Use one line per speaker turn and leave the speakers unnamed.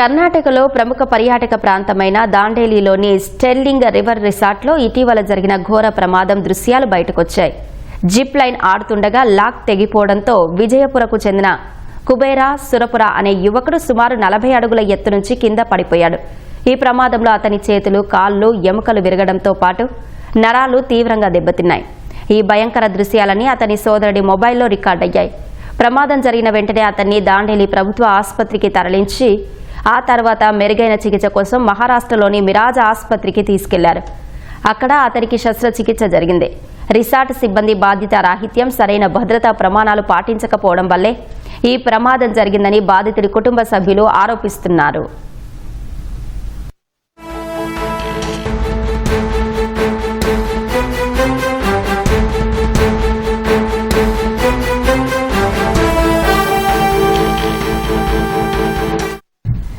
కర్ణాటకలో ప్రముఖ పర్యాటక ప్రాంతమైన దాండేలిలోని స్టెర్లింగ్ రివర్ రిసార్ట్లో ఇటీవల జరిగిన ఘోర ప్రమాదం దృశ్యాలు బయటకొచ్చాయి. జిప్ లైన్ ఆడుతుండగా లాక్ తెగిపోవడంతో విజయపురకు చెందిన కుబేరా సురపుర అనే యువకుడు సుమారు 40 అడుగుల ఎత్తు నుంచి కింద పడిపోయాడు. ఈ ప్రమాదంలో అతని చేతులు, కాళ్లు, ఎముకలు విరగడంతో పాటు నరాలు తీవ్రంగా దెబ్బతిన్నాయి. ఈ భయంకర దృశ్యాలని అతని సోదరుడి మొబైల్లో రికార్డయ్యాయి. ప్రమాదం జరిగిన వెంటనే అతన్ని దాండేలి ప్రభుత్వ ఆసుపత్రికి తరలించి ఆ తర్వాత మెరుగైన చికిత్స కోసం మహారాష్ట్రలోని మిరాజ్ ఆసుపత్రికి తీసుకెళ్లారు. అక్కడ అతనికి శస్త్రచికిత్స జరిగింది. రిసార్ట్ సిబ్బంది బాధ్యత రాహిత్యం, సరైన భద్రతా ప్రమాణాలు పాటించకపోవడం వల్లే ఈ ప్రమాదం జరిగిందని బాధితుడి కుటుంబ సభ్యులు ఆరోపిస్తున్నారు.